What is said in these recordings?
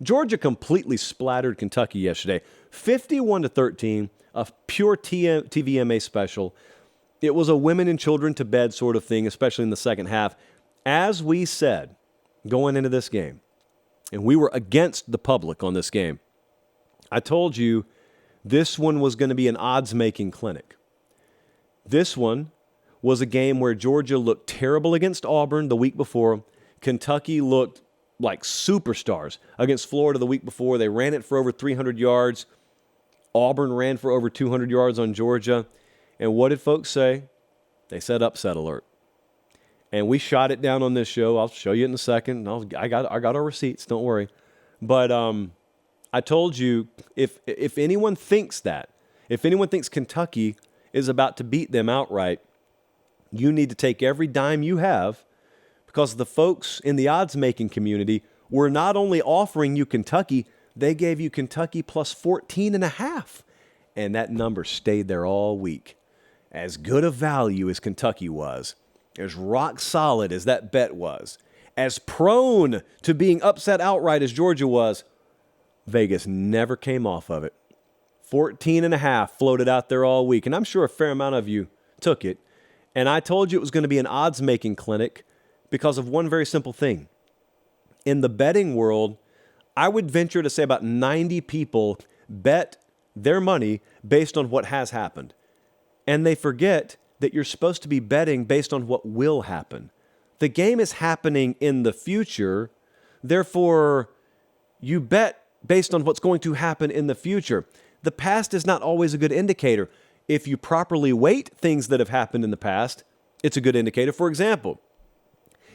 Georgia completely splattered Kentucky yesterday, 51-13, a pure TVMA special. It was a women and children to bed sort of thing, especially in the second half. As we said going into this game, and we were against the public on this game, I told you this one was going to be an odds-making clinic. This one was a game where Georgia looked terrible against Auburn the week before. Kentucky looked like superstars against Florida the week before. They ran it for over 300 yards. Auburn ran for over 200 yards on Georgia. And what did folks say? They said upset alert. And we shot it down on this show. I'll show you in a second. I got our receipts, don't worry. But I told you, if anyone thinks that, if anyone thinks Kentucky is about to beat them outright, you need to take every dime you have, because the folks in the odds-making community were not only offering you Kentucky, they gave you Kentucky plus 14.5. And that number stayed there all week. As good a value as Kentucky was, as rock solid as that bet was, as prone to being upset outright as Georgia was, Vegas never came off of it. 14.5 floated out there all week, and I'm sure a fair amount of you took it. And I told you it was going to be an odds-making clinic because of one very simple thing. In the betting world, I would venture to say about 90 people bet their money based on what has happened. And they forget that you're supposed to be betting based on what will happen. The game is happening in the future, therefore you bet based on what's going to happen in the future. The past is not always a good indicator. If you properly weight things that have happened in the past, it's a good indicator. For example,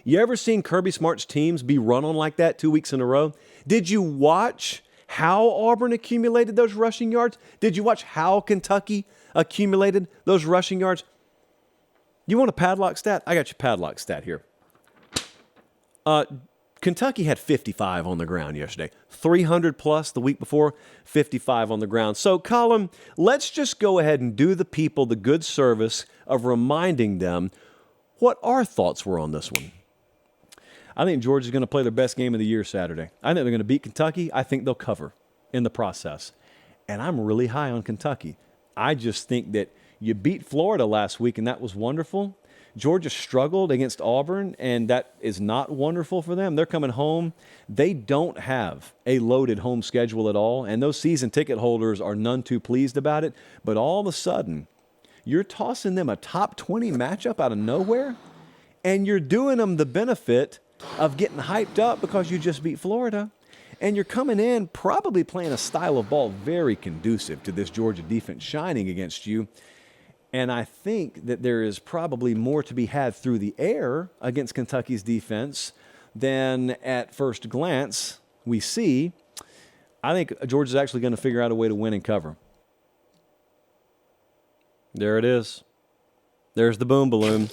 you ever seen Kirby Smart's teams be run on like that 2 weeks in a row? Did you watch how Auburn accumulated those rushing yards? Did you watch how Kentucky accumulated those rushing yards? You want a padlock stat? I got your padlock stat here. Kentucky had 55 on the ground yesterday. 300 plus the week before, 55 on the ground. So, Colin, let's just go ahead and do the people the good service of reminding them what our thoughts were on this one. I think Georgia's going to play their best game of the year Saturday. I think they're going to beat Kentucky. I think they'll cover in the process. And I'm really high on Kentucky. I just think that you beat Florida last week, and that was wonderful. Georgia struggled against Auburn, and that is not wonderful for them. They're coming home. They don't have a loaded home schedule at all, and those season ticket holders are none too pleased about it. But all of a sudden, you're tossing them a top 20 matchup out of nowhere, and you're doing them the benefit of getting hyped up because you just beat Florida. And you're coming in probably playing a style of ball very conducive to this Georgia defense shining against you. And I think that there is probably more to be had through the air against Kentucky's defense than at first glance we see. I think Georgia's actually going to figure out a way to win and cover. There it is. There's the boom balloon.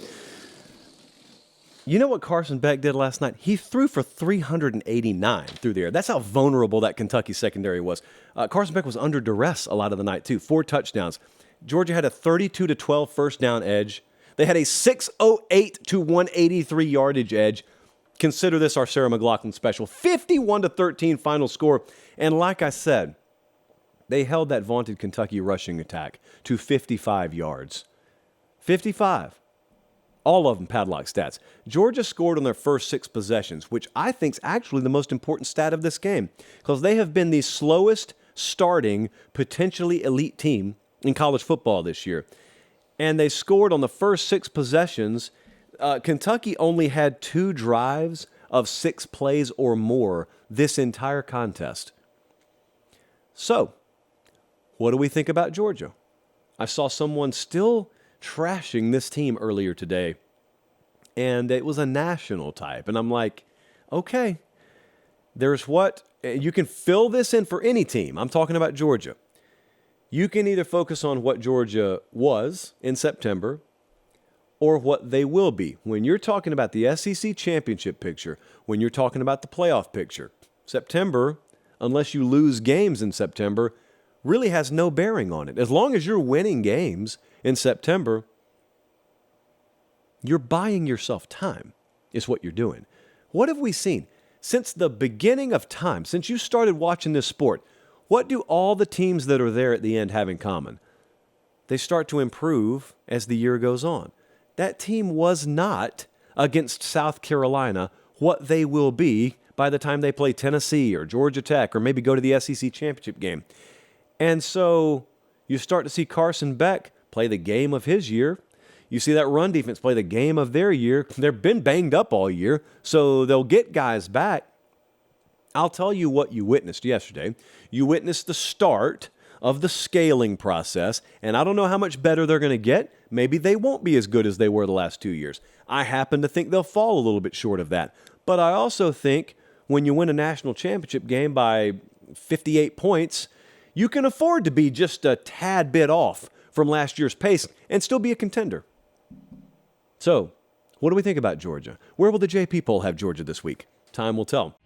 You know what Carson Beck did last night? He threw for 389 through the air. That's how vulnerable that Kentucky secondary was. Carson Beck was under duress a lot of the night, too. 4 touchdowns. Georgia had a 32-12 first down edge. They had a 608 to 183 yardage edge. Consider this our Sarah McLachlan special. 51-13 final score. And like I said, they held that vaunted Kentucky rushing attack to 55 yards. 55. All of them padlock stats. Georgia scored on their first 6 possessions, which I think is actually the most important stat of this game, because they have been the slowest starting, potentially elite team in college football this year. And they scored on the first 6 possessions. Kentucky only had 2 drives of 6 plays or more this entire contest. So, what do we think about Georgia? I saw someone still trashing this team earlier today, and it was a national type. And I'm like, okay, there's what, you can fill this in for any team. I'm talking about Georgia. You can either focus on what Georgia was in September or what they will be. When you're talking about the SEC championship picture, when you're talking about the playoff picture, September, unless you lose games in September, really has no bearing on it. As long as you're winning games in September, you're buying yourself time, is what you're doing. What have we seen? Since the beginning of time, since you started watching this sport, what do all the teams that are there at the end have in common? They start to improve as the year goes on. That team was not against South Carolina what they will be by the time they play Tennessee or Georgia Tech or maybe go to the SEC championship game. And so you start to see Carson Beck play the game of his year. You see that run defense play the game of their year. They've been banged up all year, so they'll get guys back. I'll tell you what you witnessed yesterday. You witnessed the start of the scaling process, and I don't know how much better they're going to get. Maybe they won't be as good as they were the last 2 years. I happen to think they'll fall a little bit short of that. But I also think when you win a national championship game by 58 points, you can afford to be just a tad bit off from last year's pace and still be a contender. So, what do we think about Georgia? Where will the JP poll have Georgia this week? Time will tell.